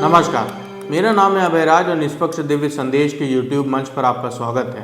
नमस्कार, मेरा नाम है अभयराज और निष्पक्ष दिव्य संदेश के YouTube मंच पर आपका स्वागत है।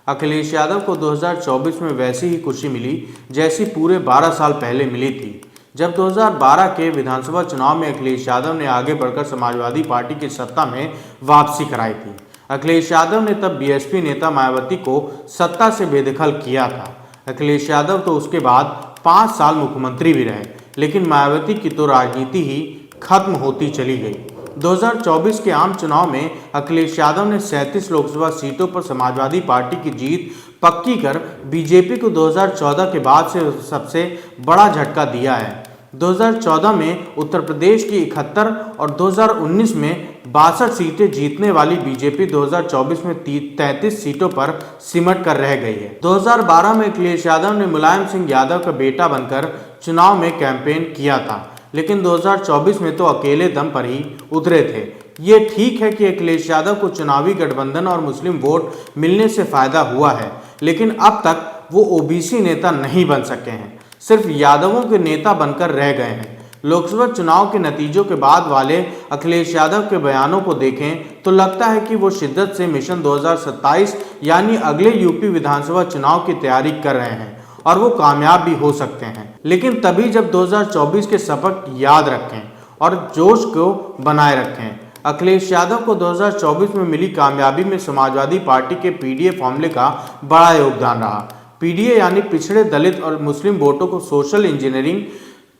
अखिलेश यादव को 2024 में वैसी ही खुशी मिली जैसी पूरे 12 साल पहले मिली थी, जब 2012 के विधानसभा चुनाव में अखिलेश यादव ने आगे बढ़कर समाजवादी पार्टी की सत्ता में वापसी कराई थी। अखिलेश यादव ने तब बीएसपी नेता मायावती को सत्ता से बेदखल किया था। अखिलेश यादव तो उसके बाद 5 साल मुख्यमंत्री भी रहे, लेकिन मायावती की तो राजनीति ही खत्म होती चली गई। 2024 के आम चुनाव में अखिलेश यादव ने 37 लोकसभा सीटों पर समाजवादी पार्टी की जीत पक्की कर बीजेपी को 2014 के बाद से सबसे बड़ा झटका दिया है। 2014 में उत्तर प्रदेश की 71 और 2019 में 62 सीटें जीतने वाली बीजेपी 2024 में 33 सीटों पर सिमट कर रह गई है। 2012 में अखिलेश यादव ने मुलायम सिंह यादव का बेटा बनकर चुनाव में कैंपेन किया था, लेकिन 2024 में तो अकेले दम पर ही उतरे थे। ये ठीक है कि अखिलेश यादव को चुनावी गठबंधन और मुस्लिम वोट मिलने से फायदा हुआ है, लेकिन अब तक वो ओबीसी नेता नहीं बन सके हैं, सिर्फ यादवों के नेता बनकर रह गए हैं। लोकसभा चुनाव के नतीजों के बाद वाले अखिलेश यादव के बयानों को देखें तो लगता है कि वो शिद्दत से मिशन 2027 यानी अगले यूपी विधानसभा चुनाव की तैयारी कर रहे हैं और वो कामयाब भी हो सकते हैं, लेकिन तभी जब 2024 के सबक याद रखें और जोश को बनाए रखें। अखिलेश यादव को 2024 में मिली कामयाबी में समाजवादी पार्टी के पीडीए फॉर्मूले का बड़ा योगदान रहा। पीडीए यानी पिछड़े, दलित और मुस्लिम वोटों को सोशल इंजीनियरिंग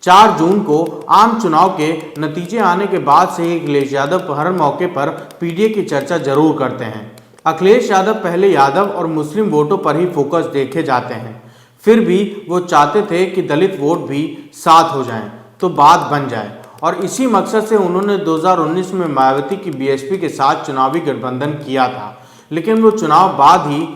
4 जून को आम चुनाव के नतीजे आने के बाद से ही अखिलेश यादव हर मौके पर पीडीए की चर्चा जरूर करते हैं। अखिलेश यादव पहले यादव और मुस्लिम वोटों पर ही फोकस देखे जाते हैं, फिर भी वो चाहते थे कि दलित वोट भी साथ हो जाएं तो बात बन जाए, और इसी मकसद से उन्होंने 2019 में मायावती की बीएसपी के साथ चुनावी गठबंधन किया था, लेकिन वो चुनाव बाद ही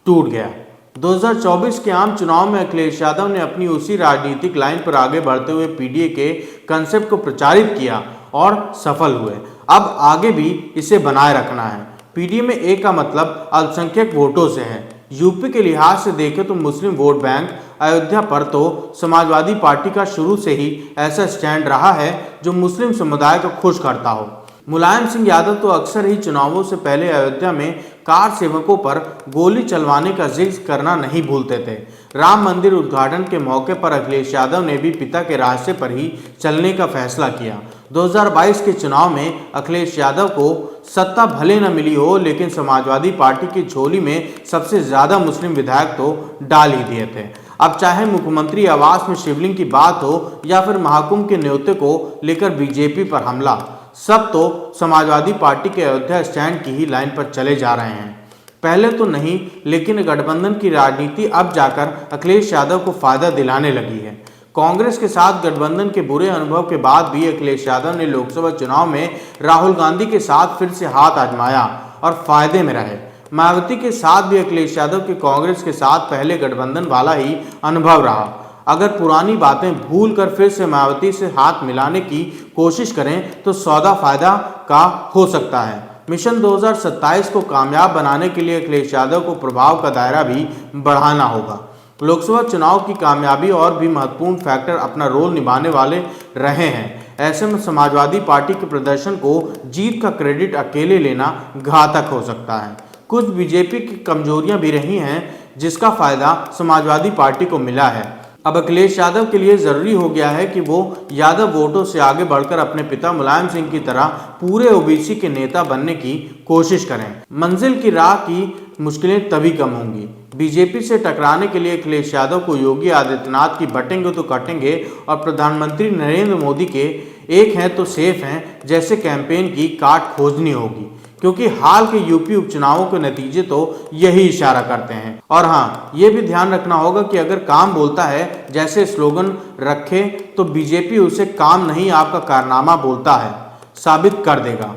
टूट गया। 2024 के आम चुनाव में अखिलेश यादव ने अपनी उसी राजनीतिक लाइन पर आगे बढ़ते हुए पीडीए के कंसेप्ट को प्रचारित किया और सफल हुए। अब आगे भी इसे बनाए रखना है। पीडीए में ए का मतलब अल्पसंख्यक वोटों से है। यूपी के लिहाज से देखें तो मुस्लिम वोट बैंक अयोध्या पर तो समाजवादी पार्टी का शुरू से ही ऐसा स्टैंड रहा है जो मुस्लिम समुदाय को खुश करता हो। मुलायम सिंह यादव तो अक्सर ही चुनावों से पहले अयोध्या में कार सेवकों पर गोली चलवाने का जिक्र करना नहीं भूलते थे। राम मंदिर उद्घाटन के मौके पर अखिलेश यादव ने भी पिता के रास्ते पर ही चलने का फैसला किया। 2022 के चुनाव में अखिलेश यादव को सत्ता भले न मिली हो, लेकिन समाजवादी पार्टी की झोली में सबसे ज्यादा मुस्लिम विधायक तो डाल ही दिए थे। अब चाहे मुख्यमंत्री आवास में शिवलिंग की बात हो या फिर महाकुंभ के न्योते को लेकर बीजेपी पर हमला, सब तो समाजवादी पार्टी के अयोध्या स्टैंड की ही लाइन पर चले जा रहे हैं। पहले तो नहीं, लेकिन गठबंधन की राजनीति अब जाकर अखिलेश यादव को फायदा दिलाने लगी है। कांग्रेस के साथ गठबंधन के बुरे अनुभव के बाद भी अखिलेश यादव ने लोकसभा चुनाव में राहुल गांधी के साथ फिर से हाथ आजमाया और फायदे में रहे। मायावती के साथ भी अखिलेश यादव के कांग्रेस के साथ पहले गठबंधन वाला ही अनुभव रहा। अगर पुरानी बातें भूल कर फिर से मायावती से हाथ मिलाने की कोशिश करें तो सौदा फायदा का हो सकता है। मिशन 2027 को कामयाब बनाने के लिए अखिलेश यादव को प्रभाव का दायरा भी बढ़ाना होगा। लोकसभा चुनाव की कामयाबी और भी महत्वपूर्ण फैक्टर अपना रोल निभाने वाले रहे हैं। ऐसे में समाजवादी पार्टी के प्रदर्शन को जीत का क्रेडिट अकेले लेना घातक हो सकता है। कुछ बीजेपी की कमजोरियां भी रही हैं, जिसका फायदा समाजवादी पार्टी को मिला है। अब अखिलेश यादव के लिए जरूरी हो गया है कि वो यादव वोटों से आगे बढ़कर अपने पिता मुलायम सिंह की तरह पूरे ओबीसी के नेता बनने की कोशिश करें। मंजिल की राह की मुश्किलें तभी कम होंगी। बीजेपी से टकराने के लिए अखिलेश यादव को योगी आदित्यनाथ की बटेंगे तो कटेंगे और प्रधानमंत्री नरेंद्र मोदी के एक हैं तो सेफ हैं जैसे कैंपेन की काट खोजनी होगी, क्योंकि हाल के यूपी उपचुनावों के नतीजे तो यही इशारा करते हैं। और हाँ, ये भी ध्यान रखना होगा कि अगर काम बोलता है जैसे स्लोगन रखे तो बीजेपी उसे काम नहीं आपका कारनामा बोलता है साबित कर देगा।